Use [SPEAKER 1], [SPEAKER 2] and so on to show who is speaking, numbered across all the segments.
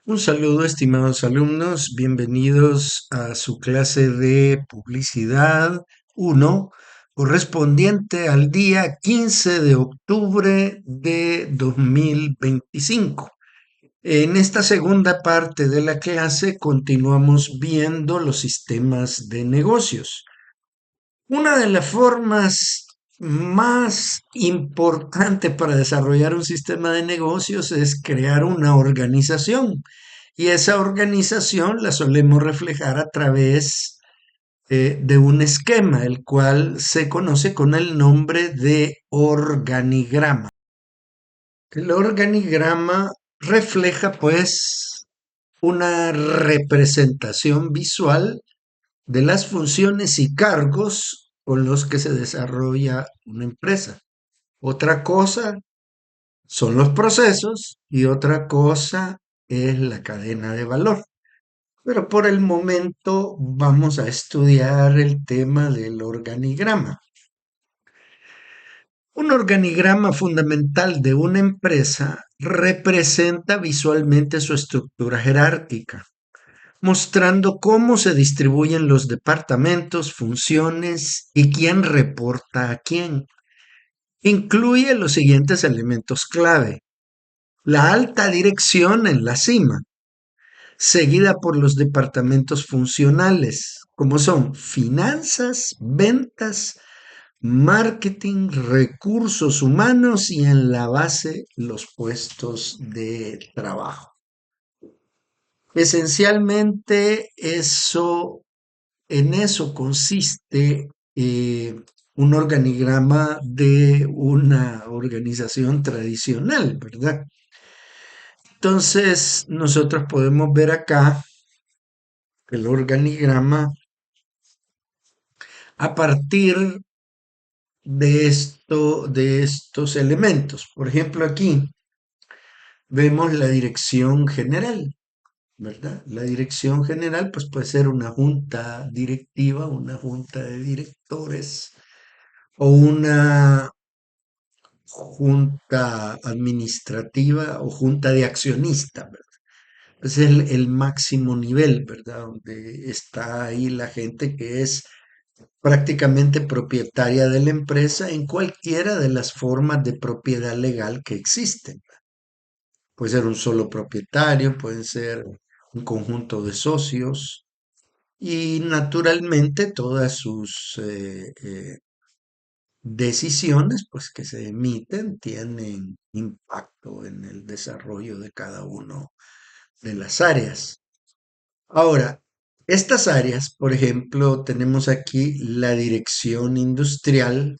[SPEAKER 1] Un saludo, estimados alumnos, bienvenidos a su clase de Publicidad 1, correspondiente al día 15 de octubre de 2025. En esta segunda parte de la clase continuamos viendo los sistemas de negocios. Una de las formas más importantes para desarrollar un sistema de negocios es crear una organización. Y esa organización la solemos reflejar a través de un esquema, el cual se conoce con el nombre de organigrama. El organigrama refleja pues una representación visual de las funciones y cargos con los que se desarrolla una empresa. Otra cosa son los procesos y otra cosa es la cadena de valor. Pero por el momento vamos a estudiar el tema del organigrama. Un organigrama fundamental de una empresa representa visualmente su estructura jerárquica, mostrando cómo se distribuyen los departamentos, funciones y quién reporta a quién. Incluye los siguientes elementos clave. La alta dirección en la cima, seguida por los departamentos funcionales, como son finanzas, ventas, marketing, recursos humanos y en la base los puestos de trabajo. Esencialmente en eso consiste un organigrama de una organización tradicional, ¿verdad? Entonces, nosotros podemos ver acá el organigrama a partir de estos elementos. Por ejemplo, aquí vemos la dirección general, ¿verdad? La dirección general, pues puede ser una junta directiva, una junta de directores o una junta administrativa o junta de accionistas, ¿verdad? Es el máximo nivel, ¿verdad? Donde está ahí la gente que es prácticamente propietaria de la empresa en cualquiera de las formas de propiedad legal que existen. Puede ser un solo propietario, puede ser un conjunto de socios y naturalmente todas sus decisiones pues que se emiten tienen impacto en el desarrollo de cada uno de las áreas. Ahora, estas áreas, por ejemplo, tenemos aquí la dirección industrial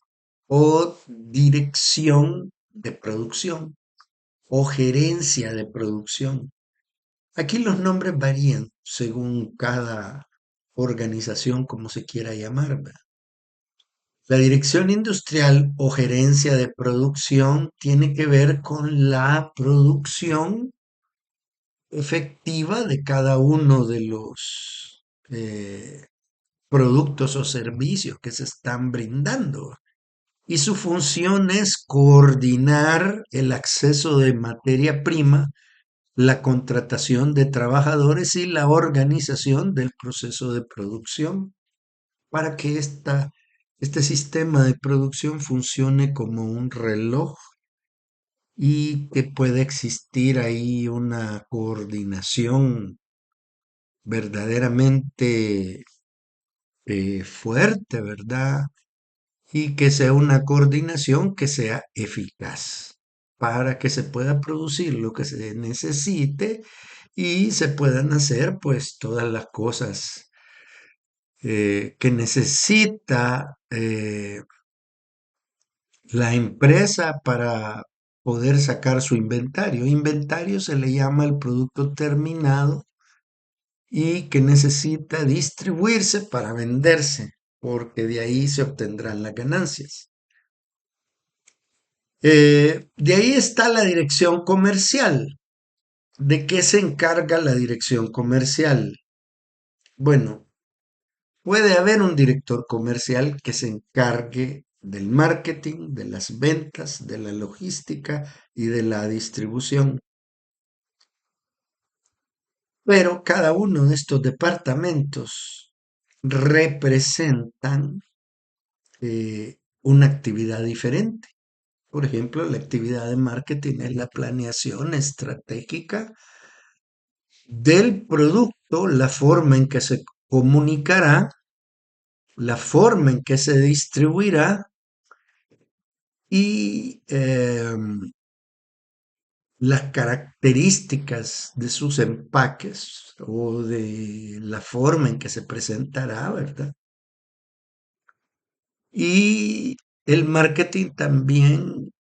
[SPEAKER 1] o dirección de producción o gerencia de producción. Aquí los nombres varían según cada organización, como se quiera llamar, ¿verdad? La dirección industrial o gerencia de producción tiene que ver con la producción efectiva de cada uno de los productos o servicios que se están brindando. Y su función es coordinar el acceso de materia prima, la contratación de trabajadores y la organización del proceso de producción para que este sistema de producción funcione como un reloj y que pueda existir ahí una coordinación verdaderamente fuerte, ¿verdad? Y que sea una coordinación que sea eficaz para que se pueda producir lo que se necesite y se puedan hacer pues todas las cosas que necesita la empresa para poder sacar su inventario. Inventario se le llama el producto terminado y que necesita distribuirse para venderse, porque de ahí se obtendrán las ganancias. De ahí está la dirección comercial. ¿De qué se encarga la dirección comercial? Bueno, puede haber un director comercial que se encargue del marketing, de las ventas, de la logística y de la distribución. pero cada uno de estos departamentos representan una actividad diferente. Por ejemplo, la actividad de marketing es la planeación estratégica del producto, la forma en que se comunicará, la forma en que se distribuirá y las características de sus empaques o de la forma en que se presentará, ¿verdad? Y el marketing también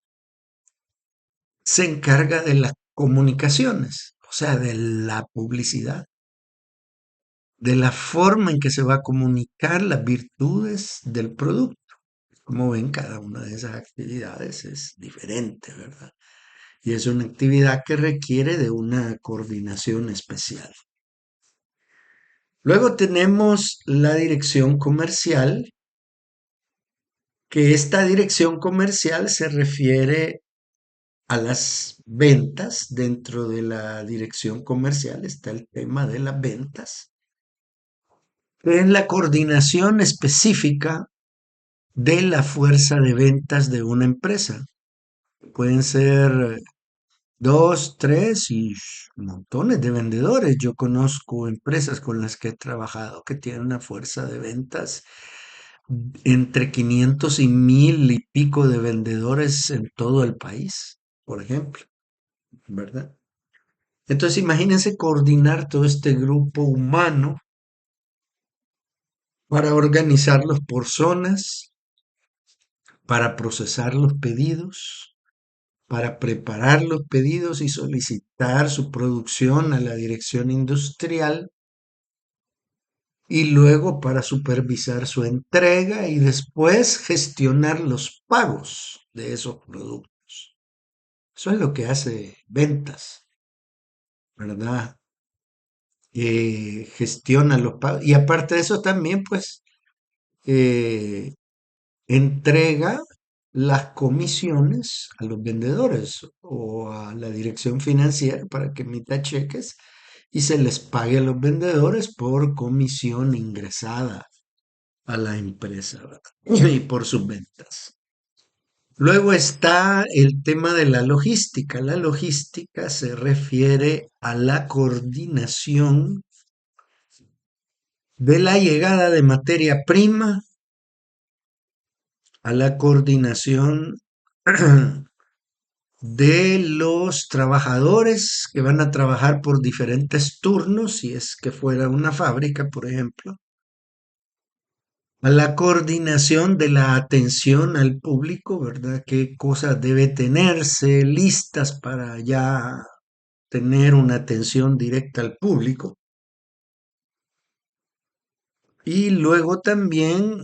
[SPEAKER 1] se encarga de las comunicaciones, o sea, de la publicidad, de la forma en que se va a comunicar las virtudes del producto. Como ven, cada una de esas actividades es diferente, ¿verdad? Y es una actividad que requiere de una coordinación especial. Luego tenemos la dirección comercial, que esta dirección comercial se refiere a las ventas. Dentro de la dirección comercial está el tema de las ventas, que es la coordinación específica de la fuerza de ventas de una empresa. Pueden ser dos, tres y montones de vendedores. Yo conozco empresas con las que he trabajado que tienen una fuerza de ventas entre 500 y 1000 y pico de vendedores en todo el país, por ejemplo, ¿verdad? Entonces imagínense coordinar todo este grupo humano para organizarlos por zonas, para procesar los pedidos, para preparar los pedidos y solicitar su producción a la dirección industrial y luego para supervisar su entrega y después gestionar los pagos de esos productos. Eso es lo que hace ventas, ¿verdad? Gestiona los pagos y aparte de eso también pues eh, entrega las comisiones a los vendedores o a la dirección financiera para que emita cheques y se les pague a los vendedores por comisión ingresada a la empresa, ¿verdad? Y por sus ventas. Luego está el tema de la logística. La logística se refiere a la coordinación de la llegada de materia prima, a la coordinación de los trabajadores que van a trabajar por diferentes turnos, si es que fuera una fábrica, por ejemplo, a la coordinación de la atención al público, ¿verdad? ¿Qué cosas debe tenerse listas para ya tener una atención directa al público? Y luego también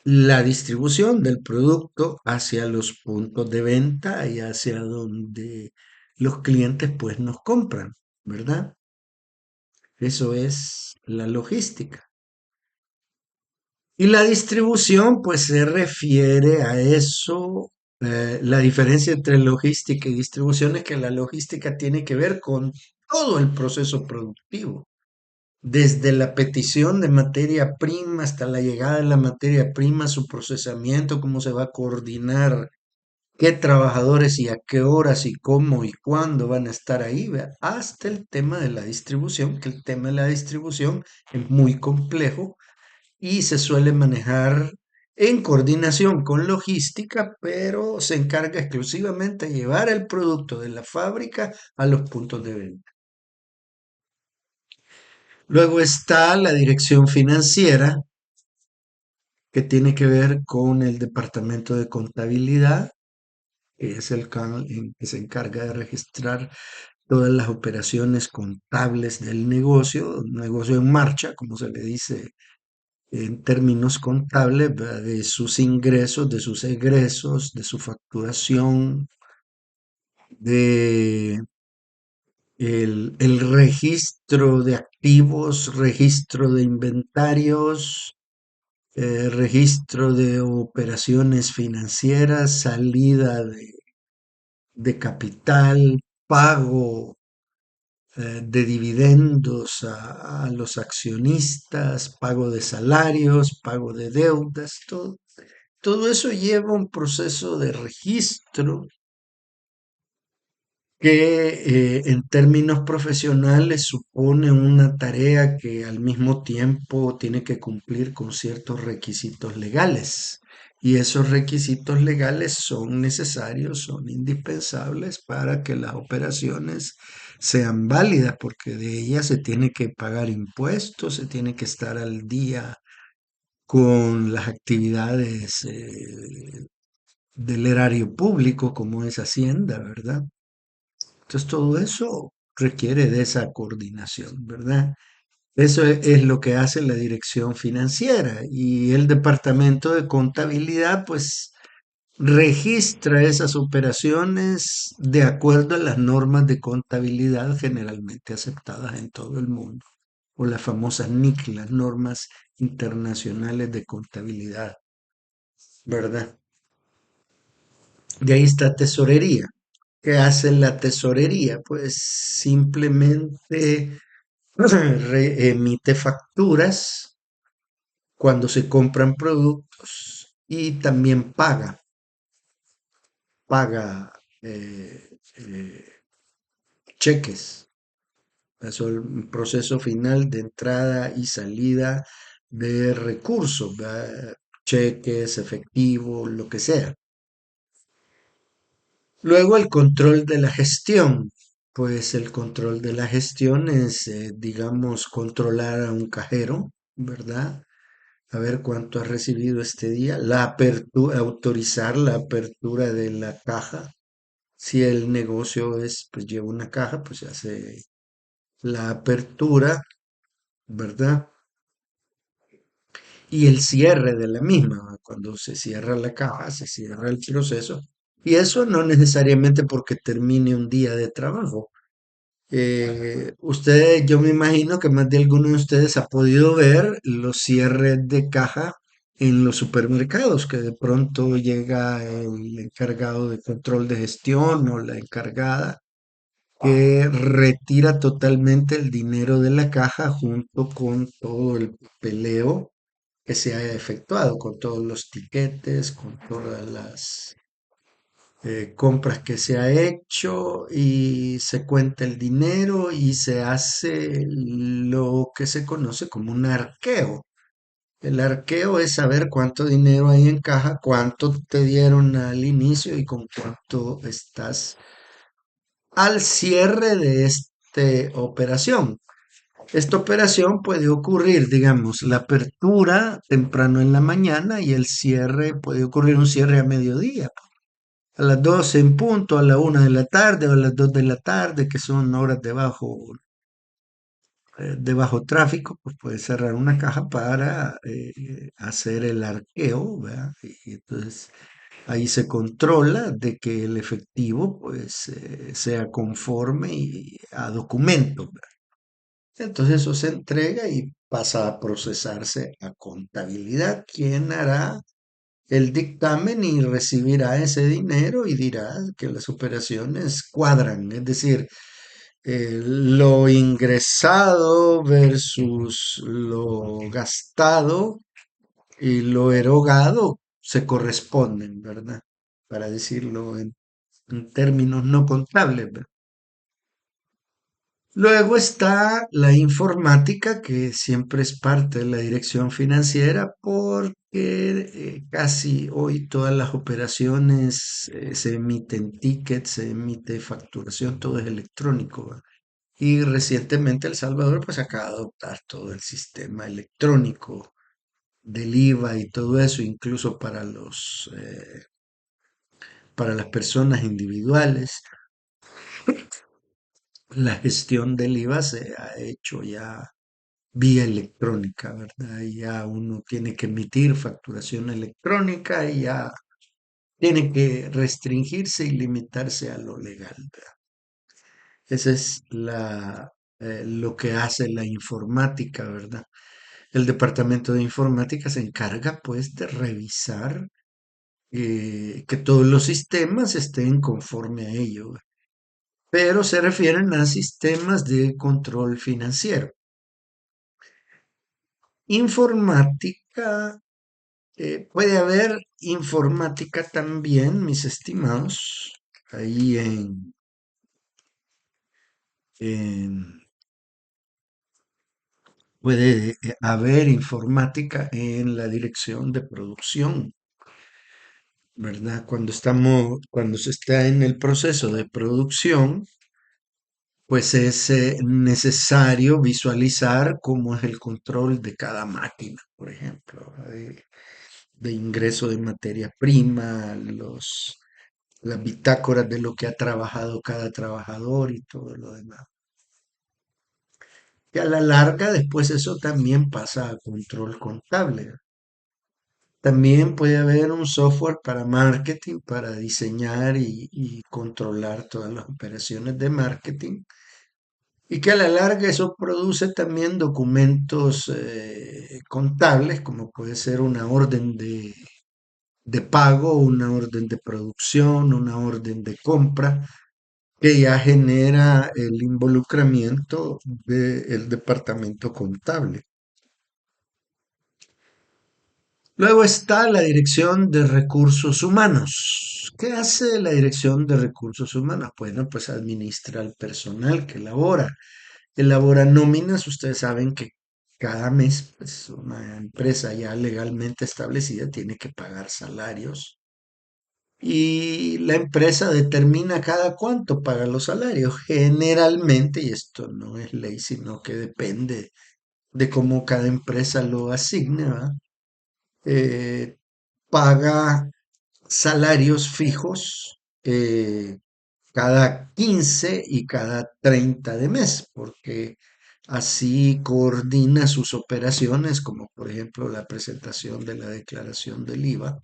[SPEAKER 1] la distribución del producto hacia los puntos de venta y hacia donde los clientes pues nos compran, ¿verdad? Eso es la logística. Y la distribución, pues se refiere a eso. La diferencia entre logística y distribución es que la logística tiene que ver con todo el proceso productivo, desde la petición de materia prima hasta la llegada de la materia prima, su procesamiento, cómo se va a coordinar, qué trabajadores y a qué horas y cómo y cuándo van a estar ahí, ¿vea? Hasta el tema de la distribución, que el tema de la distribución es muy complejo y se suele manejar en coordinación con logística, pero se encarga exclusivamente de llevar el producto de la fábrica a los puntos de venta. Luego está la dirección financiera, que tiene que ver con el departamento de contabilidad, que es el que se encarga de registrar todas las operaciones contables del negocio, un negocio en marcha, como se le dice en términos contables, ¿verdad? De sus ingresos, de sus egresos, de su facturación, de el registro de activos, registro de inventarios, registro de operaciones financieras, salida de capital, pago de dividendos a los accionistas, pago de salarios, pago de deudas, todo eso lleva un proceso de registro que en términos profesionales supone una tarea que al mismo tiempo tiene que cumplir con ciertos requisitos legales. Y esos requisitos legales son necesarios, son indispensables para que las operaciones sean válidas, porque de ellas se tiene que pagar impuestos, se tiene que estar al día con las actividades del erario público, como es Hacienda, ¿verdad? Entonces todo eso requiere de esa coordinación, ¿verdad? Eso es lo que hace la dirección financiera y el departamento de contabilidad, pues registra esas operaciones de acuerdo a las normas de contabilidad generalmente aceptadas en todo el mundo, o las famosas NIC, las normas internacionales de contabilidad, ¿verdad? De ahí está tesorería. ¿Qué hace la tesorería? Pues simplemente emite facturas cuando se compran productos y también paga cheques. Eso es el proceso final de entrada y salida de recursos, ¿verdad? Cheques, efectivo, lo que sea. Luego el control de la gestión. Pues el control de la gestión es, digamos, controlar a un cajero, ¿verdad? A ver cuánto ha recibido este día, la apertura, autorizar la apertura de la caja. Si el negocio es, pues lleva una caja, pues se hace la apertura, ¿verdad? Y el cierre de la misma. Cuando se cierra la caja, se cierra el proceso. Y eso no necesariamente porque termine un día de trabajo. Ustedes, yo me imagino que más de alguno de ustedes ha podido ver los cierres de caja en los supermercados, que de pronto llega el encargado de control de gestión o la encargada que retira totalmente el dinero de la caja junto con todo el papeleo que se haya efectuado, con todos los tiquetes, con todas las compras que se ha hecho y se cuenta el dinero y se hace lo que se conoce como un arqueo. El arqueo es saber cuánto dinero hay en caja, cuánto te dieron al inicio y con cuánto estás al cierre de esta operación. Esta operación puede ocurrir, digamos, la apertura temprano en la mañana y el cierre, puede ocurrir un cierre a mediodía, a las 12 en punto, a la 1 de la tarde o a las 2 de la tarde, que son horas de bajo tráfico, pues puedes cerrar una caja para hacer el arqueo, ¿verdad? Y entonces ahí se controla de que el efectivo pues sea conforme a documentos, ¿verdad? Entonces eso se entrega y pasa a procesarse a contabilidad, quien hará el dictamen y recibirá ese dinero y dirá que las operaciones cuadran, es decir, lo ingresado versus lo gastado y lo erogado se corresponden, ¿verdad? Para decirlo en términos no contables, ¿verdad? Luego está la informática, que siempre es parte de la dirección financiera, porque casi hoy todas las operaciones se emiten tickets, se emite facturación, todo es electrónico, ¿va? Y recientemente El Salvador pues acaba de adoptar todo el sistema electrónico del IVA y todo eso, incluso para las personas individuales. La gestión del IVA se ha hecho ya vía electrónica, ¿verdad? Y ya uno tiene que emitir facturación electrónica y ya tiene que restringirse y limitarse a lo legal, ¿verdad? Esa es lo que hace la informática, ¿verdad? El departamento de informática se encarga, pues, de revisar que todos los sistemas estén conforme a ello. pero se refieren a sistemas de control financiero. Informática, puede haber informática también, mis estimados, ahí en- puede haber informática en la dirección de producción, ¿verdad? Cuando se está en el proceso de producción, pues es necesario visualizar cómo es el control de cada máquina, por ejemplo, de ingreso de materia prima, las bitácoras de lo que ha trabajado cada trabajador y todo lo demás. Y a la larga, después eso también pasa a control contable. También puede haber un software para marketing, para diseñar y controlar todas las operaciones de marketing. Y que a la larga eso produce también documentos contables, como puede ser una orden de pago, una orden de producción, una orden de compra, que ya genera el involucramiento del departamento contable. Luego está la Dirección de Recursos Humanos. ¿Qué hace la Dirección de Recursos Humanos? Bueno, pues administra el personal que elabora nóminas. Ustedes saben que cada mes, pues, una empresa ya legalmente establecida tiene que pagar salarios y la empresa determina cada cuánto paga los salarios. Generalmente, y esto no es ley, sino que depende de cómo cada empresa lo asigne, ¿va? Eh, Paga salarios fijos cada 15 y cada 30 de mes, porque así coordina sus operaciones, como por ejemplo la presentación de la declaración del IVA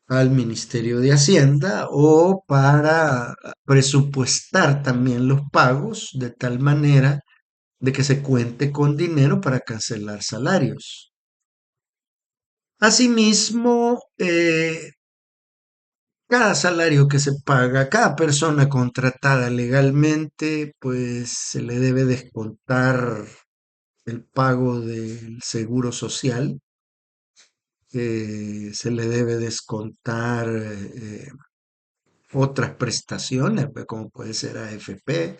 [SPEAKER 1] al Ministerio de Hacienda o para presupuestar también los pagos de tal manera de que se cuente con dinero para cancelar salarios. Asimismo, cada salario que se paga, cada persona contratada legalmente, pues se le debe descontar el pago del seguro social, se le debe descontar otras prestaciones, pues, como puede ser AFP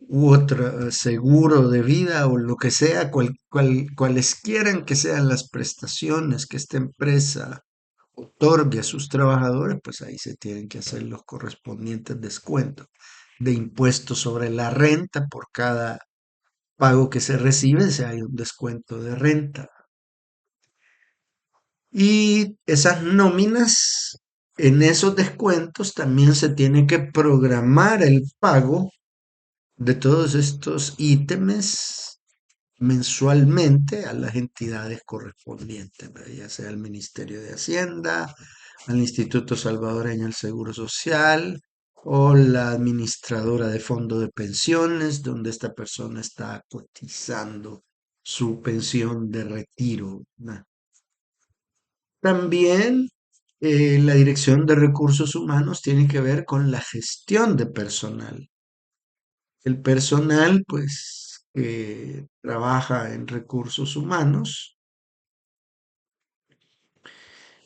[SPEAKER 1] u otro seguro de vida o lo que sea, cualesquieran que sean las prestaciones que esta empresa otorgue a sus trabajadores, pues ahí se tienen que hacer los correspondientes descuentos de impuestos sobre la renta por cada pago que se recibe, si hay un descuento de renta. Y esas nóminas, en esos descuentos también se tiene que programar el pago de todos estos ítems mensualmente a las entidades correspondientes, ¿verdad? Ya sea al Ministerio de Hacienda, al Instituto Salvadoreño del Seguro Social o la administradora de fondo de pensiones, donde esta persona está cotizando su pensión de retiro, ¿verdad? También la Dirección de Recursos Humanos tiene que ver con la gestión de personal. El personal, pues, que trabaja en recursos humanos,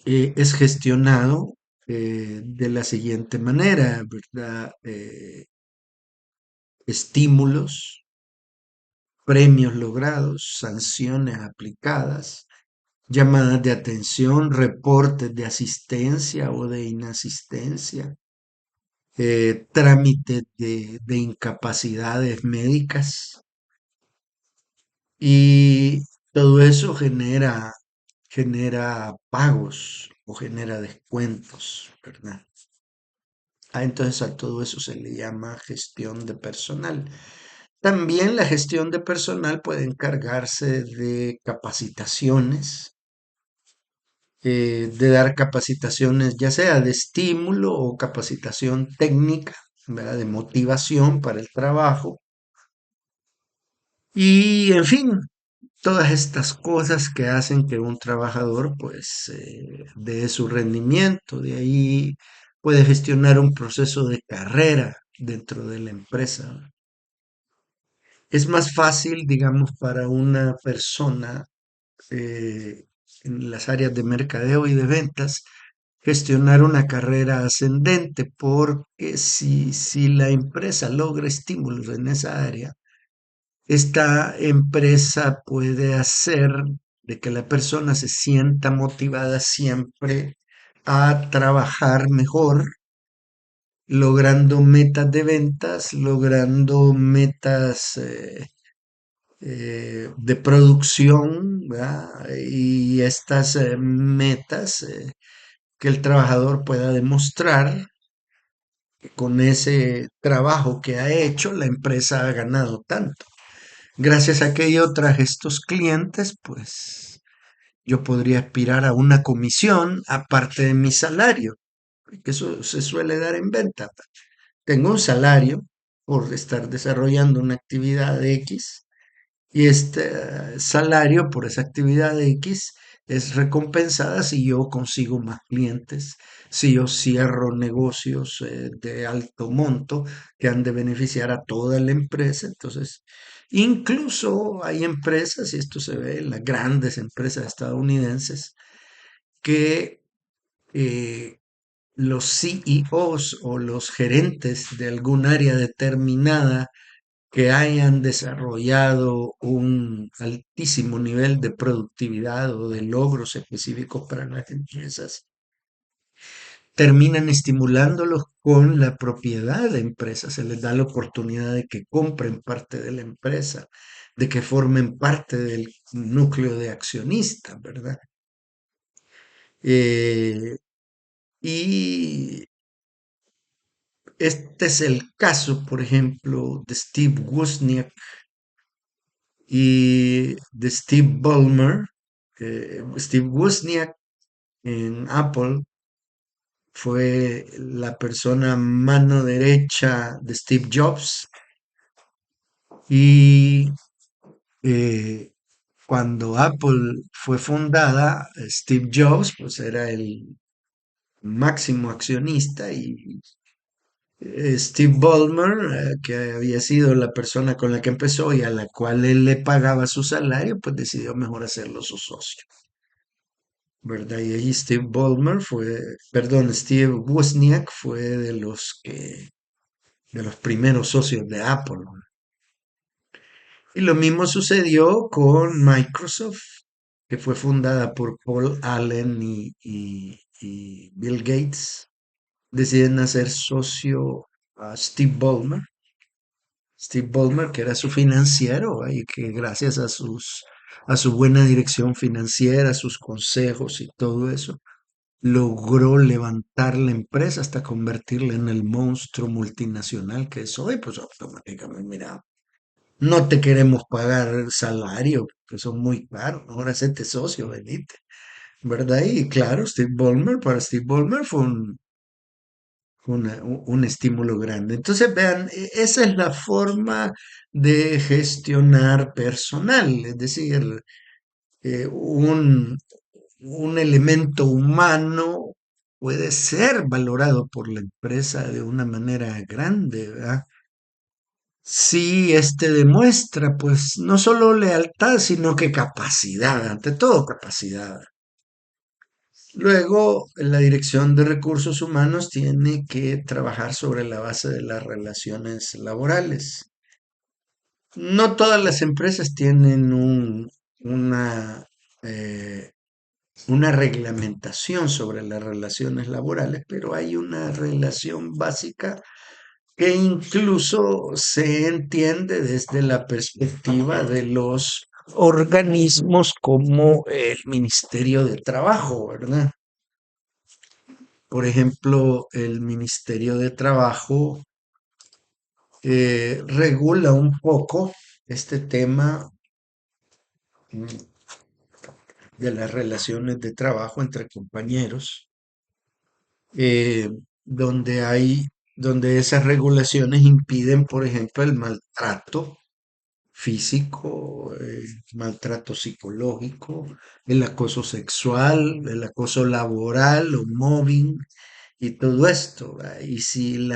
[SPEAKER 1] es gestionado de la siguiente manera, ¿verdad? Estímulos, premios logrados, sanciones aplicadas, llamadas de atención, reportes de asistencia o de inasistencia, trámites de incapacidades médicas y todo eso genera pagos o genera descuentos, ¿verdad? Entonces a todo eso se le llama gestión de personal. También la gestión de personal puede encargarse de capacitaciones, de dar capacitaciones ya sea de estímulo o capacitación técnica, ¿verdad? De motivación para el trabajo. Y en fin, todas estas cosas que hacen que un trabajador pues dé su rendimiento. De ahí puede gestionar un proceso de carrera dentro de la empresa. Es más fácil, digamos, para una persona eh, en las áreas de mercadeo y de ventas gestionar una carrera ascendente, porque si la empresa logra estímulos en esa área, esta empresa puede hacer de que la persona se sienta motivada siempre a trabajar mejor, logrando metas de ventas, logrando metas de producción, ¿verdad? Y estas metas que el trabajador pueda demostrar que con ese trabajo que ha hecho, la empresa ha ganado tanto. Gracias a que yo traje estos clientes, pues yo podría aspirar a una comisión aparte de mi salario, que eso se suele dar en venta. Tengo un salario por estar desarrollando una actividad X y este salario por esa actividad X es recompensada si yo consigo más clientes, si yo cierro negocios de alto monto que han de beneficiar a toda la empresa. Entonces, incluso hay empresas, y esto se ve en las grandes empresas estadounidenses, que eh, los CEOs o los gerentes de algún área determinada que hayan desarrollado un altísimo nivel de productividad o de logros específicos para las empresas, terminan estimulándolos con la propiedad de empresas. Se les da la oportunidad de que compren parte de la empresa, de que formen parte del núcleo de accionistas, ¿verdad? Eh, y este es el caso, por ejemplo, de Steve Wozniak y de Steve Ballmer. Steve Wozniak en Apple fue la persona mano derecha de Steve Jobs y eh, cuando Apple fue fundada, Steve Jobs pues era el máximo accionista y Steve Ballmer, que había sido la persona con la que empezó y a la cual él le pagaba su salario, pues decidió mejor hacerlo su socio. ¿Verdad? Y ahí Steve Ballmer fue, perdón, Steve Wozniak fue de los primeros socios de Apple. ¿No? Y lo mismo sucedió con Microsoft, que fue fundada por Paul Allen y Bill Gates. Deciden hacer socio a Steve Ballmer. Steve Ballmer, que era su financiero, y que gracias a su buena dirección financiera, sus consejos y todo eso, logró levantar la empresa hasta convertirla en el monstruo multinacional que es hoy, pues automáticamente, mira, no te queremos pagar el salario, que son muy caros, ahora hacete socio, venite, ¿verdad? Y claro, Steve Ballmer, para Steve Ballmer fue un estímulo grande. Entonces, vean, esa es la forma de gestionar personal, es decir, un elemento humano puede ser valorado por la empresa de una manera grande, ¿verdad? Si éste demuestra, pues, no solo lealtad, sino que capacidad, ante todo capacidad. Luego, la Dirección de Recursos Humanos tiene que trabajar sobre la base de las relaciones laborales. No todas las empresas tienen una, eh, una reglamentación sobre las relaciones laborales, pero hay una relación básica que incluso se entiende desde la perspectiva de los organismos como el Ministerio de Trabajo, ¿verdad? Por ejemplo, el Ministerio de Trabajo regula un poco este tema de las relaciones de trabajo entre compañeros, eh, donde donde esas regulaciones impiden, por ejemplo, el maltrato físico, maltrato psicológico, el acoso sexual, el acoso laboral o mobbing, y todo esto, ¿va? Y si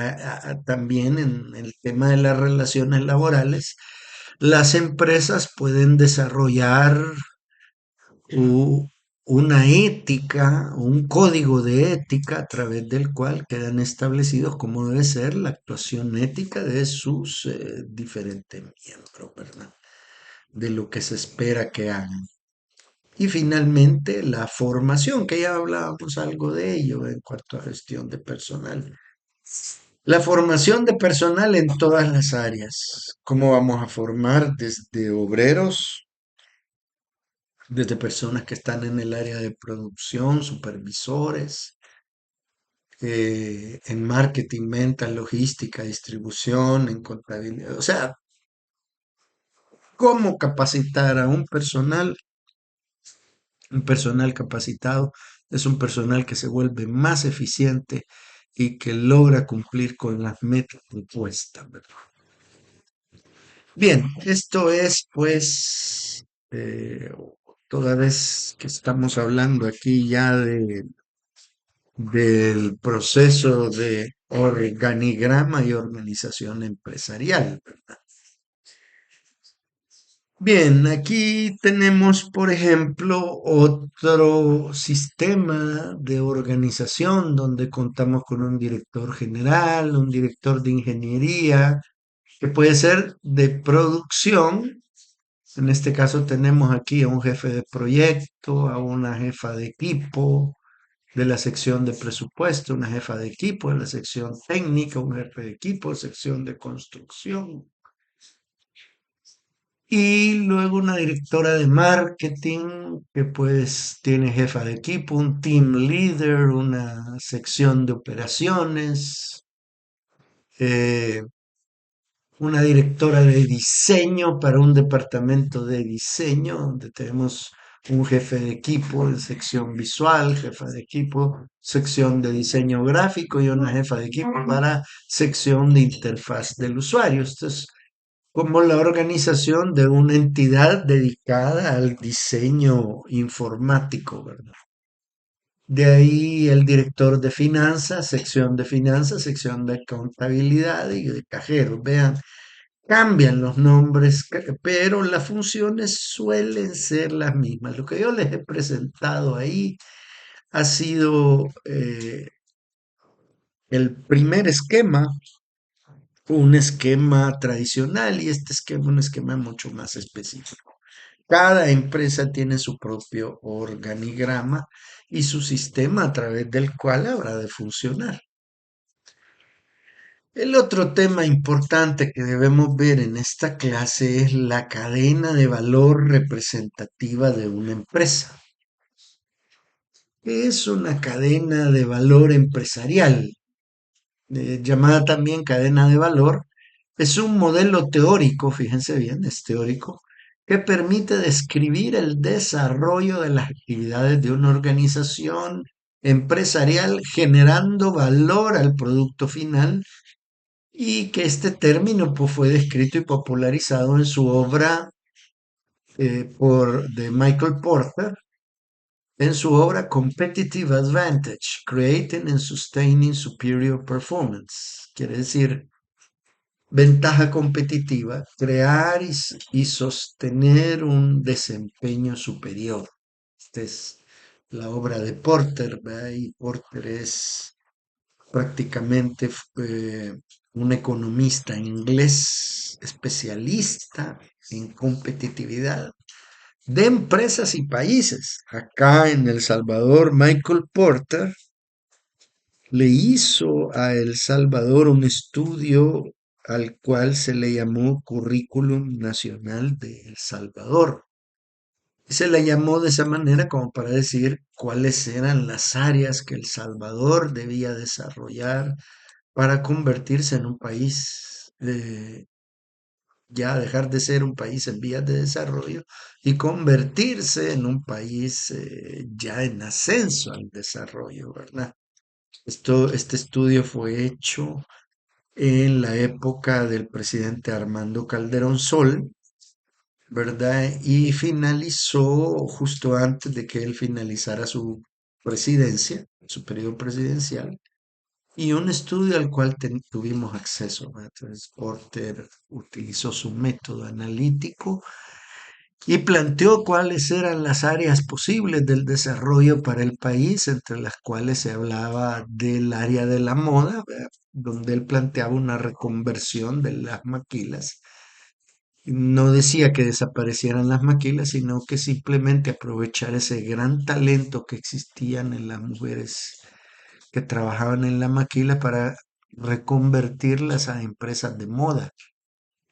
[SPEAKER 1] también en el tema de las relaciones laborales, las empresas pueden desarrollar u- una ética, un código de ética a través del cual quedan establecidos cómo debe ser la actuación ética de sus diferentes miembros, ¿verdad? De lo que se espera que hagan. Y finalmente, la formación, que ya hablábamos algo de ello en cuanto a gestión de personal. La formación de personal en todas las áreas. ¿Cómo vamos a formar desde obreros, desde personas que están en el área de producción, supervisores, en marketing, venta, logística, distribución, en contabilidad? O sea, ¿cómo capacitar a un personal capacitado es un personal que se vuelve más eficiente y que logra cumplir con las metas propuestas, ¿verdad? Bien, esto es pues, toda vez que estamos hablando aquí ya del proceso de organigrama y organización empresarial. Bien, aquí tenemos, por ejemplo, otro sistema de organización donde contamos con un director general, un director de ingeniería, que puede ser de producción. En este caso tenemos aquí a un jefe de proyecto, a una jefa de equipo de la sección de presupuesto, una jefa de equipo de la sección técnica, un jefe de equipo, sección de construcción y luego una directora de marketing que pues tiene jefa de equipo, un team leader, una sección de operaciones, eh, una directora de diseño para un departamento de diseño, donde tenemos un jefe de equipo de sección visual, jefa de equipo, sección de diseño gráfico y una jefa de equipo para sección de interfaz del usuario. Esto es como la organización de una entidad dedicada al diseño informático, ¿verdad? De ahí el director de finanzas, sección de contabilidad y de cajeros. Vean, cambian los nombres, pero las funciones suelen ser las mismas. Lo que yo les he presentado ahí ha sido el primer esquema, un esquema tradicional y este esquema un esquema mucho más específico. Cada empresa tiene su propio organigrama y su sistema a través del cual habrá de funcionar. El otro tema importante que debemos ver en esta clase es la cadena de valor representativa de una empresa. ¿Qué es una cadena de valor empresarial? Llamada también cadena de valor, es un modelo teórico, fíjense bien, es teórico, que permite describir el desarrollo de las actividades de una organización empresarial generando valor al producto final y que este término pues, fue descrito y popularizado en su obra de Michael Porter, en su obra Competitive Advantage, Creating and Sustaining Superior Performance. Quiere decir, ventaja competitiva, crear y sostener un desempeño superior. Esta es la obra de Porter, ¿verdad? Y Porter es prácticamente un economista inglés especialista en competitividad de empresas y países. Acá en El Salvador, Michael Porter le hizo a El Salvador un estudio al cual se le llamó Currículum Nacional de El Salvador. Se le llamó de esa manera como para decir cuáles eran las áreas que El Salvador debía desarrollar para convertirse en un país, ya dejar de ser un país en vías de desarrollo y convertirse en un país ya en ascenso al desarrollo, ¿verdad? Este estudio fue hecho en la época del presidente Armando Calderón Sol, ¿verdad? Y finalizó justo antes de que él finalizara su presidencia, su periodo presidencial. y un estudio al cual tuvimos acceso, ¿verdad? Entonces, Porter utilizó su método analítico y planteó cuáles eran las áreas posibles del desarrollo para el país, entre las cuales se hablaba del área de la moda, ¿verdad? Donde él planteaba una reconversión de las maquilas. No decía que desaparecieran las maquilas, sino que simplemente aprovechar ese gran talento que existían en las mujeres que trabajaban en la maquila para reconvertirlas a empresas de moda,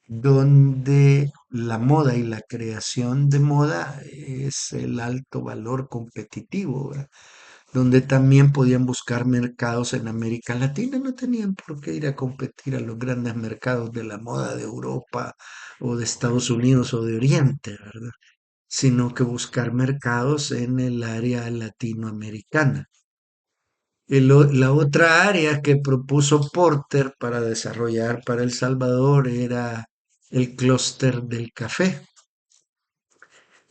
[SPEAKER 1] donde la moda y la creación de moda es el alto valor competitivo, ¿verdad? Donde también podían buscar mercados en América Latina, no tenían por qué ir a competir a los grandes mercados de la moda de Europa o de Estados Unidos o de Oriente, ¿verdad? Sino que buscar mercados en el área latinoamericana. La otra área que propuso Porter para desarrollar para El Salvador era el clúster del café.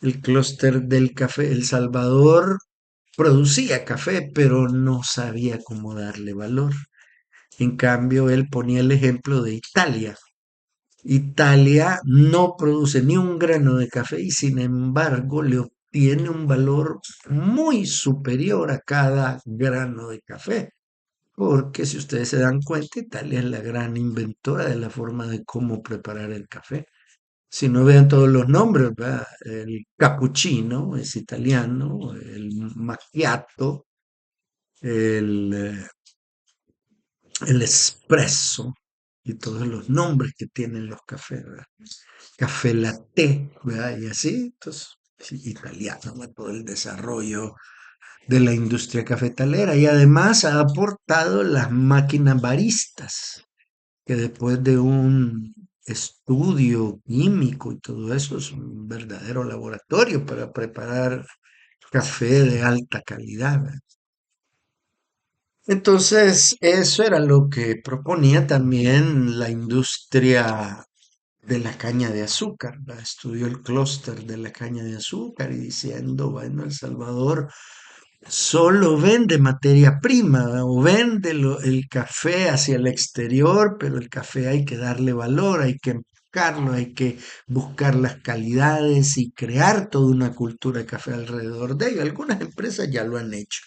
[SPEAKER 1] El clúster del café. El Salvador producía café, pero no sabía cómo darle valor. En cambio, él ponía el ejemplo de Italia. Italia no produce ni un grano de café y sin embargo le obtiene un valor muy superior a cada grano de café. Porque si ustedes se dan cuenta, Italia es la gran inventora de la forma de cómo preparar el café. Si no vean todos los nombres, ¿verdad? El cappuccino es italiano, el macchiato, el, eh, el espresso y todos los nombres que tienen los cafés, ¿verdad? Café latte, ¿verdad? Y así, entonces, sí, italiano, ¿verdad? Todo el desarrollo de la industria cafetalera y además ha aportado las máquinas baristas, que después de un estudio químico y todo eso es un verdadero laboratorio para preparar café de alta calidad, ¿verdad? Entonces, eso era lo que proponía también la industria de la caña de azúcar, ¿verdad? Estudió el clúster de la caña de azúcar y diciendo, bueno, El Salvador solo vende materia prima, ¿verdad? O vende el café hacia el exterior, pero el café hay que darle valor, hay que enfocarlo, hay que buscar las calidades y crear toda una cultura de café alrededor de ello. Algunas empresas ya lo han hecho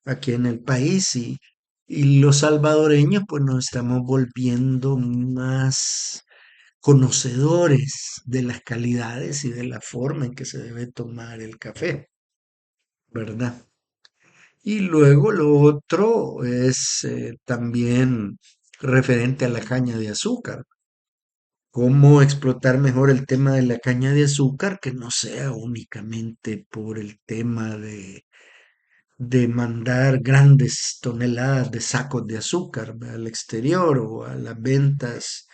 [SPEAKER 1] aquí en el país y los salvadoreños pues nos estamos volviendo más conocedores de las calidades y de la forma en que se debe tomar el café, ¿verdad? Y luego lo otro es también referente a la caña de azúcar. Cómo explotar mejor el tema de la caña de azúcar, que no sea únicamente por el tema de mandar grandes toneladas de sacos de azúcar, ¿verdad? Al exterior o a las ventas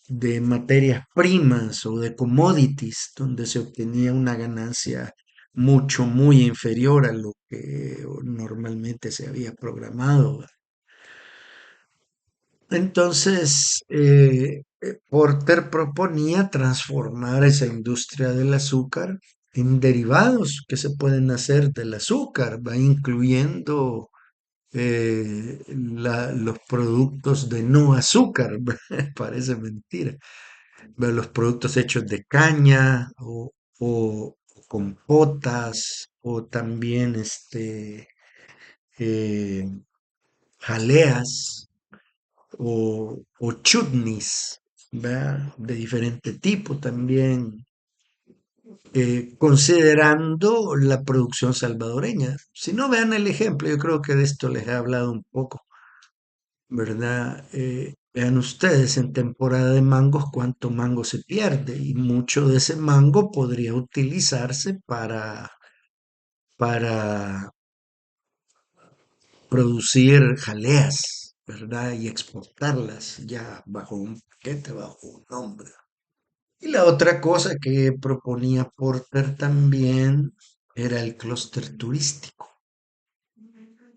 [SPEAKER 1] de materias primas o de commodities, donde se obtenía una ganancia mucho, muy inferior a lo que normalmente se había programado. Entonces, Porter proponía transformar esa industria del azúcar en derivados que se pueden hacer del azúcar, va incluyendo los productos de no azúcar, parece mentira, los productos hechos de caña o compotas o también eh, jaleas o chutneys, ¿verdad? De diferente tipo también, considerando la producción salvadoreña. Si no vean el ejemplo, yo creo que de esto les he hablado un poco, ¿verdad? Vean ustedes en temporada de mangos cuánto mango se pierde y mucho de ese mango podría utilizarse para producir jaleas, ¿verdad? Y exportarlas ya bajo un paquete, bajo un nombre. Y la otra cosa que proponía Porter también era el clúster turístico.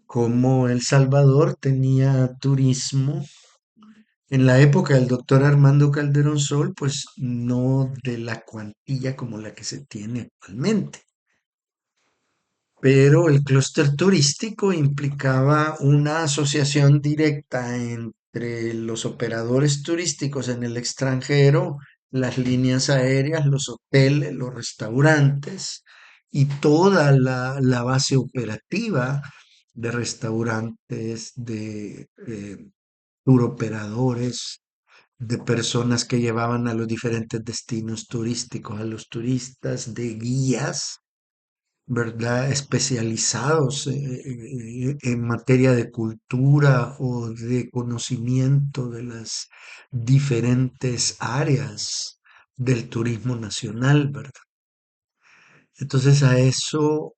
[SPEAKER 1] Como El Salvador tenía turismo en la época del doctor Armando Calderón Sol, pues no de la cuantía como la que se tiene actualmente, pero el clúster turístico implicaba una asociación directa entre los operadores turísticos en el extranjero, las líneas aéreas, los hoteles, los restaurantes y toda la base operativa de restaurantes, de tour operadores, de personas que llevaban a los diferentes destinos turísticos, a los turistas, de guías, ¿verdad? Especializados en materia de cultura o de conocimiento de las diferentes áreas del turismo nacional, ¿verdad? Entonces a eso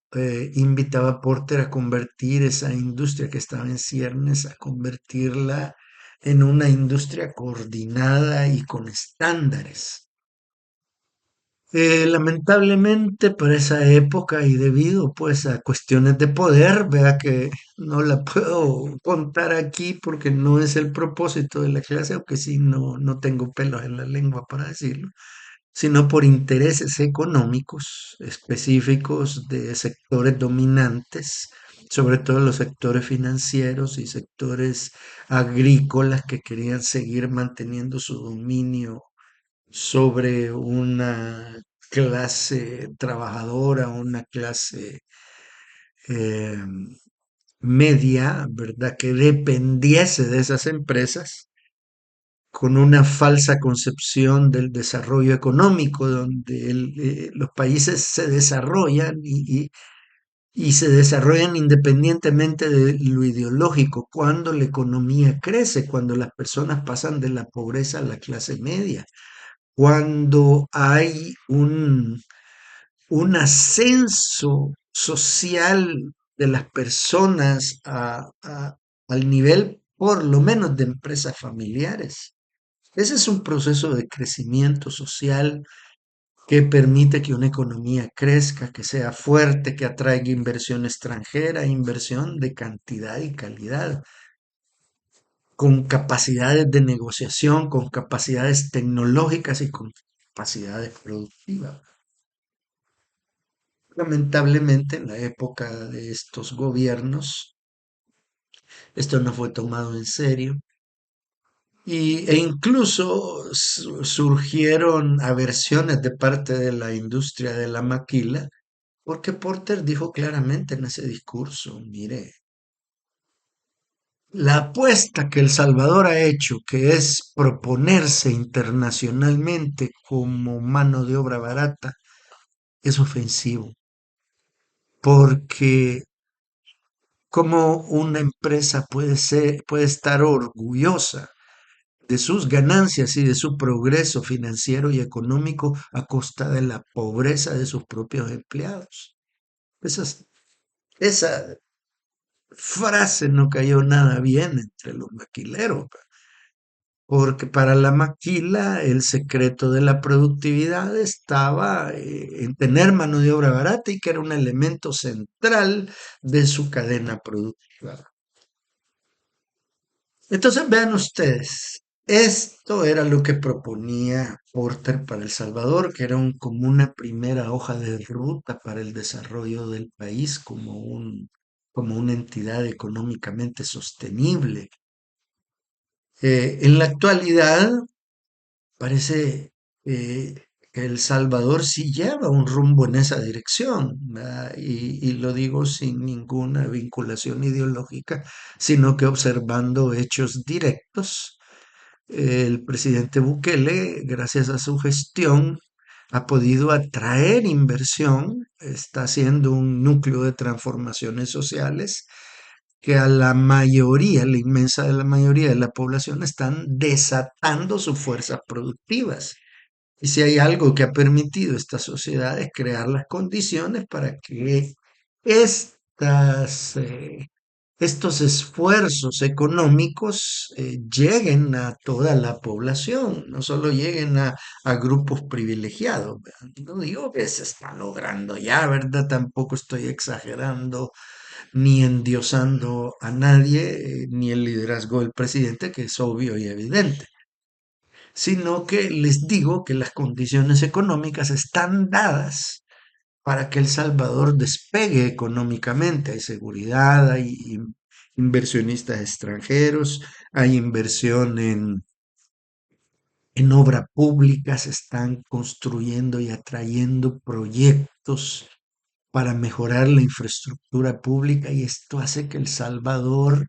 [SPEAKER 1] invitaba Porter a convertir esa industria que estaba en ciernes, a convertirla en una industria coordinada y con estándares. Lamentablemente para esa época y debido pues a cuestiones de poder, vea que no la puedo contar aquí porque no es el propósito de la clase, aunque sí no tengo pelos en la lengua para decirlo, sino por intereses económicos específicos de sectores dominantes, sobre todo los sectores financieros y sectores agrícolas que querían seguir manteniendo su dominio sobre una clase trabajadora, una clase eh, media, ¿verdad? Que dependiese de esas empresas con una falsa concepción del desarrollo económico, donde los países se desarrollan y se desarrollan independientemente de lo ideológico, cuando la economía crece, cuando las personas pasan de la pobreza a la clase media, cuando hay un ascenso social de las personas al nivel por lo menos de empresas familiares. Ese es un proceso de crecimiento social que permite que una economía crezca, que sea fuerte, que atraiga inversión extranjera, inversión de cantidad y calidad, con capacidades de negociación, con capacidades tecnológicas y con capacidades productivas. Lamentablemente, en la época de estos gobiernos, esto no fue tomado en serio e incluso surgieron aversiones de parte de la industria de la maquila, porque Porter dijo claramente en ese discurso, mire, la apuesta que El Salvador ha hecho, que es proponerse internacionalmente como mano de obra barata, es ofensivo, porque cómo una empresa puede estar orgullosa de sus ganancias y de su progreso financiero y económico a costa de la pobreza de sus propios empleados. Esa frase no cayó nada bien entre los maquileros, porque para la maquila el secreto de la productividad estaba en tener mano de obra barata y que era un elemento central de su cadena productiva. Entonces vean ustedes, esto era lo que proponía Porter para El Salvador, que era como una primera hoja de ruta para el desarrollo del país como una entidad económicamente sostenible. En la actualidad parece que El Salvador sí lleva un rumbo en esa dirección, ¿verdad? Y lo digo sin ninguna vinculación ideológica, sino que observando hechos directos. El presidente Bukele, gracias a su gestión, ha podido atraer inversión, está haciendo un núcleo de transformaciones sociales que a la mayoría, la inmensa de la mayoría de la población, están desatando sus fuerzas productivas. Y si hay algo que ha permitido esta sociedad es crear las condiciones para que estas, estos esfuerzos económicos lleguen a toda la población, no solo lleguen a grupos privilegiados. ¿Verdad? No digo que se está logrando ya, ¿verdad? Tampoco estoy exagerando ni endiosando a nadie, ni el liderazgo del presidente, que es obvio y evidente, sino que les digo que las condiciones económicas están dadas para que El Salvador despegue económicamente. Hay seguridad, hay inversionistas extranjeros, hay inversión en obra pública, se están construyendo y atrayendo proyectos para mejorar la infraestructura pública y esto hace que El Salvador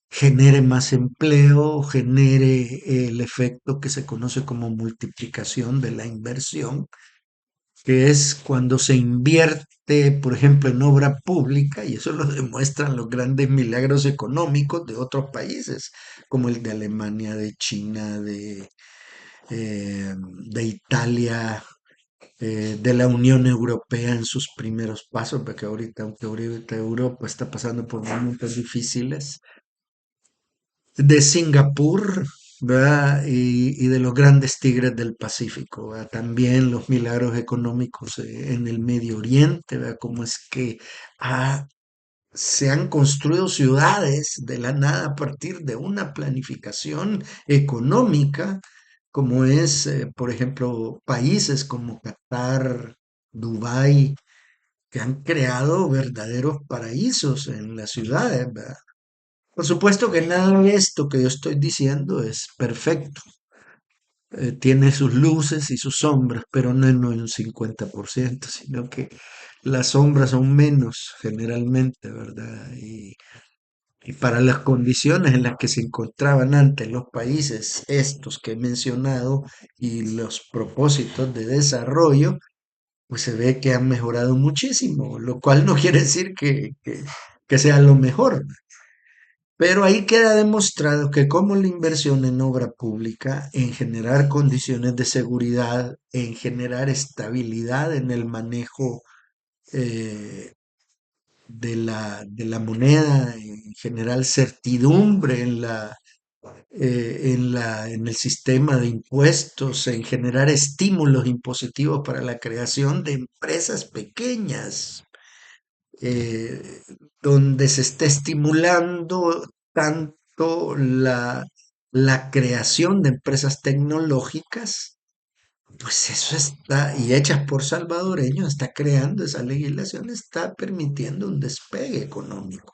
[SPEAKER 1] genere más empleo, genere el efecto que se conoce como multiplicación de la inversión, que es cuando se invierte, por ejemplo, en obra pública, y eso lo demuestran los grandes milagros económicos de otros países, como el de Alemania, de China, de Italia, de la Unión Europea en sus primeros pasos, porque aunque ahorita Europa está pasando por momentos difíciles, de Singapur, ¿verdad? Y de los grandes tigres del Pacífico, ¿verdad? También los milagros económicos en el Medio Oriente, ¿verdad? Cómo es que ha- se han construido ciudades de la nada a partir de una planificación económica, como es, por ejemplo, países como Qatar, Dubái, que han creado verdaderos paraísos en las ciudades, ¿verdad? Por supuesto que nada de esto que yo estoy diciendo es perfecto. Tiene sus luces y sus sombras, pero no en un 50%, sino que las sombras son menos generalmente, ¿verdad? Y para las condiciones en las que se encontraban antes los países estos que he mencionado y los propósitos de desarrollo, pues se ve que han mejorado muchísimo, lo cual no quiere decir que sea lo mejor. Pero ahí queda demostrado que como la inversión en obra pública, en generar condiciones de seguridad, en generar estabilidad en el manejo eh, de la moneda, en general certidumbre en el sistema de impuestos, en generar estímulos impositivos para la creación de empresas pequeñas, eh, donde se está estimulando tanto la creación de empresas tecnológicas, pues eso está, y hechas por salvadoreños, está creando esa legislación, está permitiendo un despegue económico.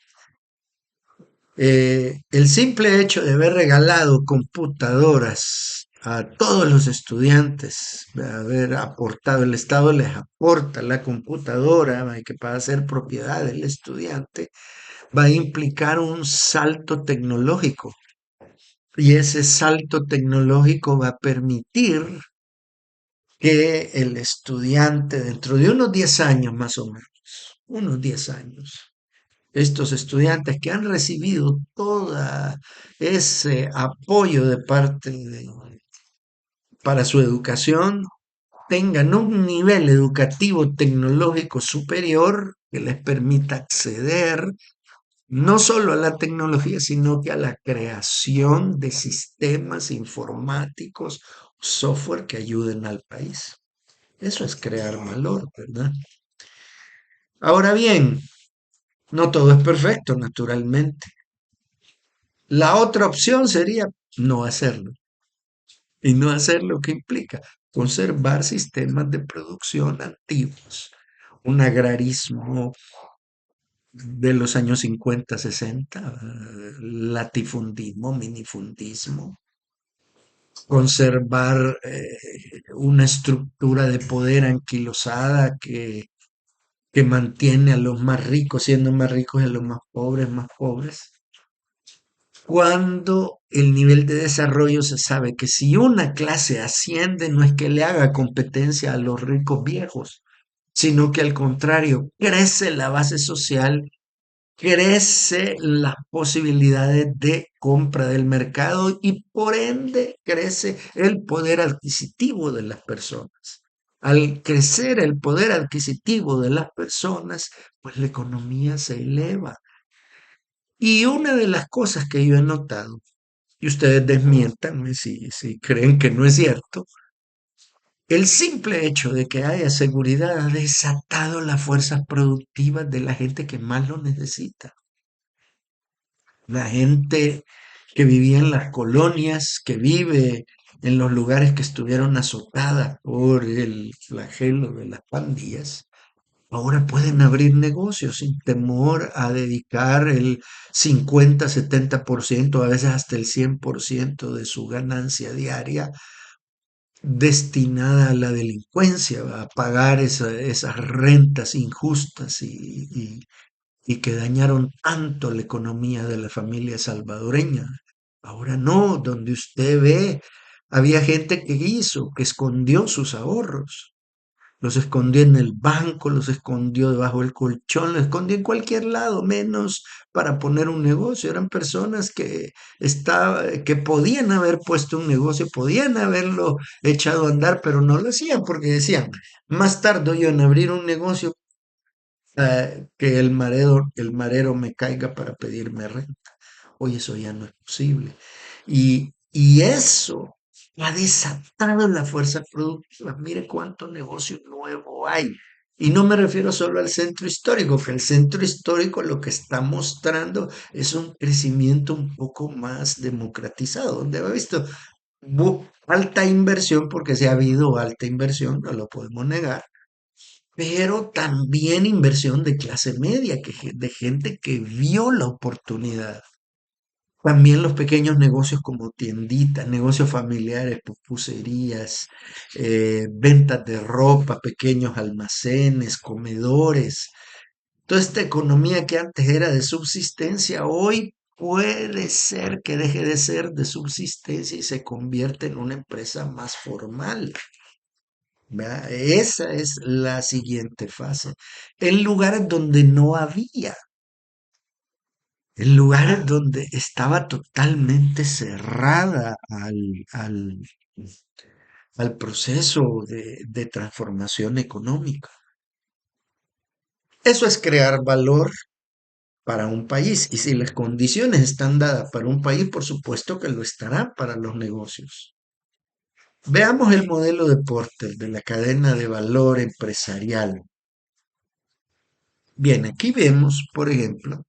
[SPEAKER 1] El simple hecho de haber regalado computadoras a todos los estudiantes, de haber aportado, el Estado les aporta la computadora que para ser propiedad del estudiante, va a implicar un salto tecnológico. Y ese salto tecnológico va a permitir que el estudiante dentro de unos 10 años más o menos, unos 10 años, estos estudiantes que han recibido todo ese apoyo de para su educación, tengan un nivel educativo tecnológico superior que les permita acceder no solo a la tecnología, sino que a la creación de sistemas informáticos, software que ayuden al país. Eso es crear valor, ¿verdad? Ahora bien, no todo es perfecto, naturalmente. La otra opción sería no hacerlo. Y no hacerlo, ¿qué implica? Conservar sistemas de producción antiguos, un agrarismo de los años 50, 60, latifundismo, minifundismo, conservar una estructura de poder anquilosada que mantiene a los más ricos siendo más ricos y a los más pobres, cuando el nivel de desarrollo se sabe que si una clase asciende no es que le haga competencia a los ricos viejos, sino que al contrario, crece la base social, crece las posibilidades de compra del mercado y por ende crece el poder adquisitivo de las personas. Al crecer el poder adquisitivo de las personas, pues la economía se eleva. Y una de las cosas que yo he notado, y ustedes desmiéntanme si creen que no es cierto, el simple hecho de que haya seguridad ha desatado las fuerzas productivas de la gente que más lo necesita. La gente que vivía en las colonias, que vive en los lugares que estuvieron azotadas por el flagelo de las pandillas, ahora pueden abrir negocios sin temor a dedicar el 50, 70%, a veces hasta el 100% de su ganancia diaria destinada a la delincuencia, a pagar esas rentas injustas y que dañaron tanto la economía de la familia salvadoreña. Ahora no, donde usted ve, había gente que hizo, que escondió sus ahorros. Los escondió en el banco, los escondió debajo del colchón, los escondió en cualquier lado, menos para poner un negocio. Eran personas que podían haber puesto un negocio, podían haberlo echado a andar, pero no lo hacían porque decían, más tardo yo en abrir un negocio que el marero me caiga para pedirme renta. Hoy eso ya no es posible. Y eso ha desatado la fuerza productiva. Mire cuánto negocio nuevo hay. Y no me refiero solo al centro histórico, que el centro histórico lo que está mostrando es un crecimiento un poco más democratizado, donde ha visto alta inversión, porque se ha habido alta inversión, no lo podemos negar, pero también inversión de clase media, de gente que vio la oportunidad. También los pequeños negocios como tienditas, negocios familiares, pupuserías, ventas de ropa, pequeños almacenes, comedores. Toda esta economía que antes era de subsistencia, hoy puede ser que deje de ser de subsistencia y se convierte en una empresa más formal. ¿Verdad? Esa es la siguiente fase. En lugares donde no había, en lugares donde estaba totalmente cerrada al proceso de transformación económica. Eso es crear valor para un país. Y si las condiciones están dadas para un país, por supuesto que lo estará para los negocios. Veamos el modelo de Porter de la cadena de valor empresarial. Bien, aquí vemos, por ejemplo,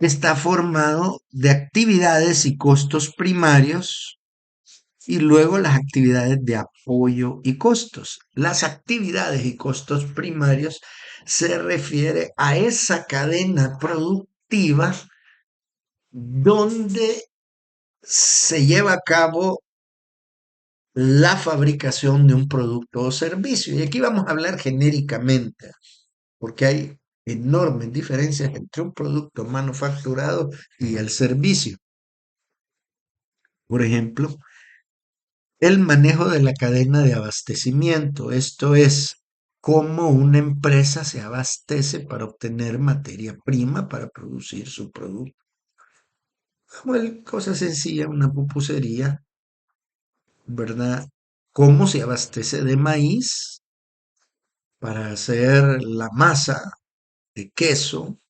[SPEAKER 1] está formado de actividades y costos primarios y luego las actividades de apoyo y costos. Las actividades y costos primarios se refiere a esa cadena productiva donde se lleva a cabo la fabricación de un producto o servicio. Y aquí vamos a hablar genéricamente, porque hay enormes diferencias entre un producto manufacturado y el servicio. Por ejemplo, el manejo de la cadena de abastecimiento, esto es cómo una empresa se abastece para obtener materia prima para producir su producto. Como cosa sencilla, una pupusería, ¿verdad? Cómo se abastece de maíz para hacer la masa de queso,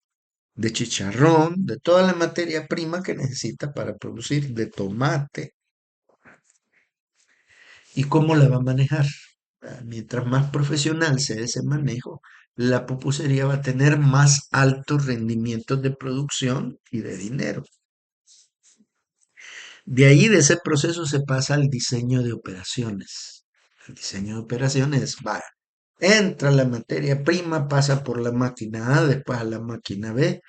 [SPEAKER 1] de chicharrón, de toda la materia prima que necesita para producir, de tomate, y cómo la va a manejar. Mientras más profesional sea ese manejo, la pupusería va a tener más altos rendimientos de producción y de dinero. De ahí, de ese proceso, se pasa al diseño de operaciones. El diseño de operaciones va, entra la materia prima, pasa por la máquina A, después a la máquina B,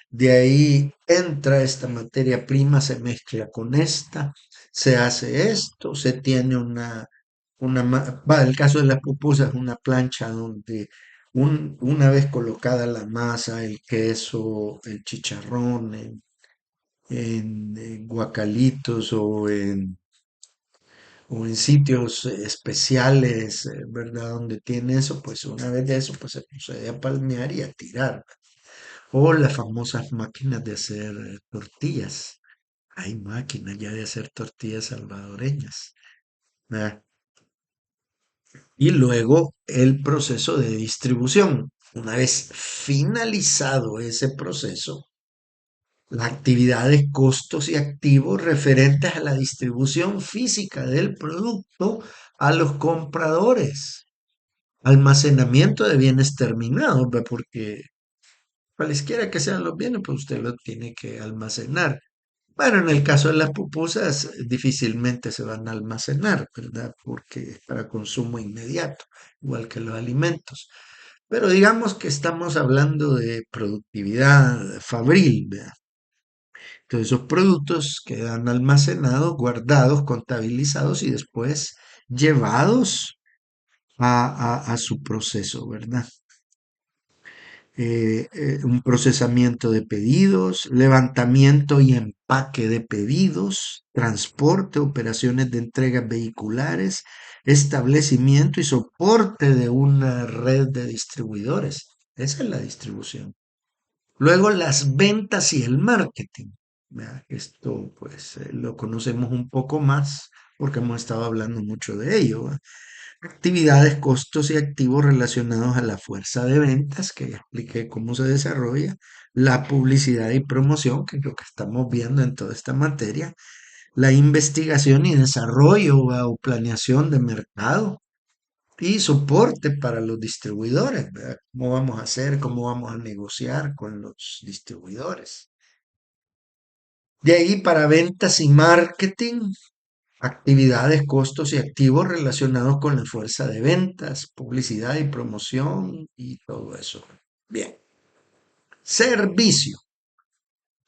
[SPEAKER 1] de ahí entra esta materia prima, se mezcla con esta, se hace esto, se tiene el caso de las pupusas, una plancha donde una vez colocada la masa, el queso, el chicharrón, en guacalitos o en sitios especiales, ¿verdad? Donde tiene eso, pues una vez de eso, pues se procede a palmear y a tirar. O las famosas máquinas de hacer tortillas. Hay máquinas ya de hacer tortillas salvadoreñas. ¿Verdad? Y luego el proceso de distribución. Una vez finalizado ese proceso, las actividades, costos y activos referentes a la distribución física del producto a los compradores. Almacenamiento de bienes terminados, ¿ve? Porque cualesquiera que sean los bienes, pues usted los tiene que almacenar. Bueno, en el caso de las pupusas, difícilmente se van a almacenar, ¿verdad? Porque es para consumo inmediato, igual que los alimentos. Pero digamos que estamos hablando de productividad fabril, ¿verdad? Entonces esos productos quedan almacenados, guardados, contabilizados y después llevados a su proceso, ¿verdad? Un procesamiento de pedidos, levantamiento y empaque de pedidos, transporte, operaciones de entregas vehiculares, establecimiento y soporte de una red de distribuidores. Esa es la distribución. Luego las ventas y el marketing. ¿Verdad? Esto pues lo conocemos un poco más porque hemos estado hablando mucho de ello. ¿Va? Actividades, costos y activos relacionados a la fuerza de ventas, que ya expliqué cómo se desarrolla, la publicidad y promoción, que es lo que estamos viendo en toda esta materia, la investigación y desarrollo o planeación de mercado y soporte para los distribuidores, ¿verdad? ¿Cómo vamos a hacer? ¿Cómo vamos a negociar con los distribuidores? De ahí para ventas y marketing, actividades, costos y activos relacionados con la fuerza de ventas, publicidad y promoción y todo eso. Bien. Servicio.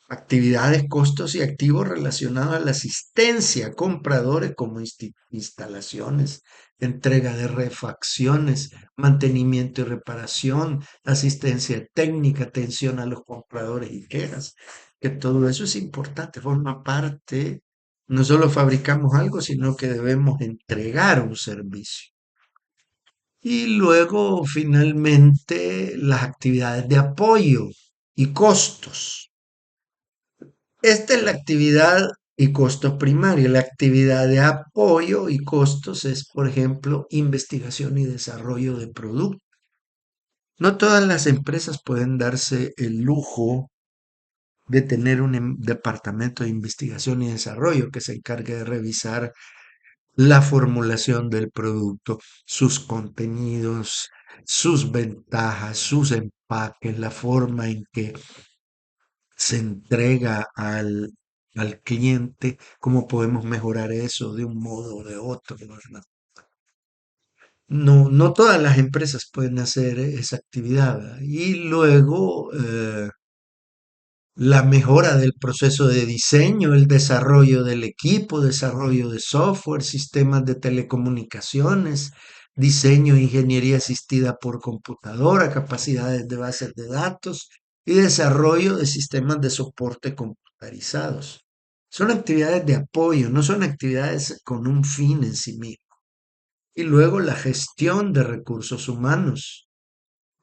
[SPEAKER 1] Actividades, costos y activos relacionados a la asistencia a compradores como instalaciones, entrega de refacciones, mantenimiento y reparación, asistencia técnica, atención a los compradores y quejas, que todo eso es importante, forma parte, no solo fabricamos algo, sino que debemos entregar un servicio. Y luego, finalmente, las actividades de apoyo y costos. Esta es la actividad y costos primarios. La actividad de apoyo y costos es, por ejemplo, investigación y desarrollo de productos. No todas las empresas pueden darse el lujo de tener un departamento de investigación y desarrollo que se encargue de revisar la formulación del producto, sus contenidos, sus ventajas, sus empaques, la forma en que se entrega al cliente, cómo podemos mejorar eso de un modo o de otro, ¿verdad? No, no todas las empresas pueden hacer esa actividad, ¿verdad? Y luego la mejora del proceso de diseño, el desarrollo del equipo, desarrollo de software, sistemas de telecomunicaciones, diseño e ingeniería asistida por computadora, capacidades de bases de datos y desarrollo de sistemas de soporte computarizados. Son actividades de apoyo, no son actividades con un fin en sí mismo. Y luego la gestión de recursos humanos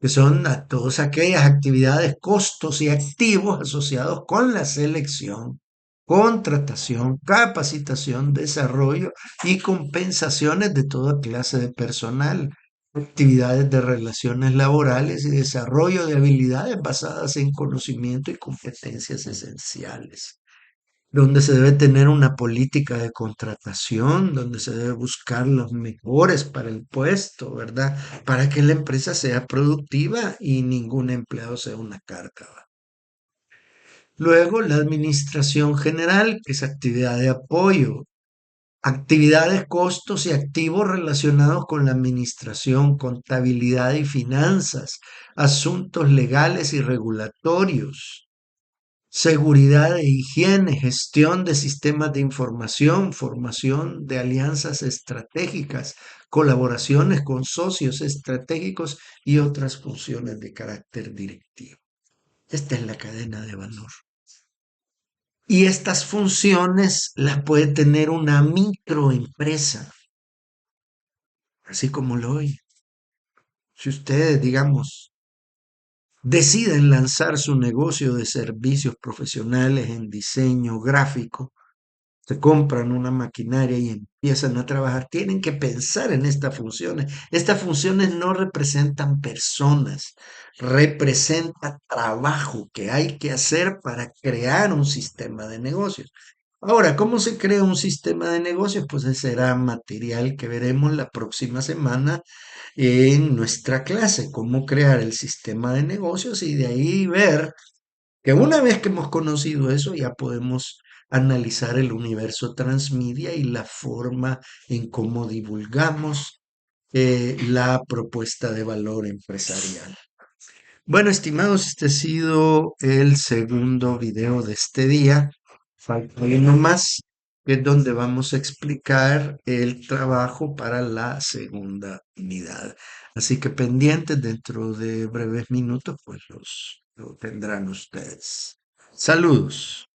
[SPEAKER 1] que son todas aquellas actividades, costos y activos asociados con la selección, contratación, capacitación, desarrollo y compensaciones de toda clase de personal, actividades de relaciones laborales y desarrollo de habilidades basadas en conocimiento y competencias esenciales, donde se debe tener una política de contratación, donde se debe buscar los mejores para el puesto, ¿verdad? Para que la empresa sea productiva y ningún empleado sea una carga. ¿Va? Luego, la administración general, que es actividad de apoyo, actividades, costos y activos relacionados con la administración, contabilidad y finanzas, asuntos legales y regulatorios, seguridad e higiene, gestión de sistemas de información, formación de alianzas estratégicas, colaboraciones con socios estratégicos y otras funciones de carácter directivo. Esta es la cadena de valor. Y estas funciones las puede tener una microempresa, así como lo oye. Si ustedes, digamos, deciden lanzar su negocio de servicios profesionales en diseño gráfico, se compran una maquinaria y empiezan a trabajar, tienen que pensar en estas funciones. Estas funciones no representan personas, representa trabajo que hay que hacer para crear un sistema de negocios. Ahora, ¿cómo se crea un sistema de negocios? Pues ese será material que veremos la próxima semana en nuestra clase, cómo crear el sistema de negocios y de ahí ver que una vez que hemos conocido eso ya podemos analizar el universo transmedia y la forma en cómo divulgamos la propuesta de valor empresarial. Bueno, estimados, este ha sido el segundo video de este día. Falta uno más, que es donde vamos a explicar el trabajo para la segunda unidad. Así que pendientes, dentro de breves minutos, pues lo tendrán ustedes. Saludos.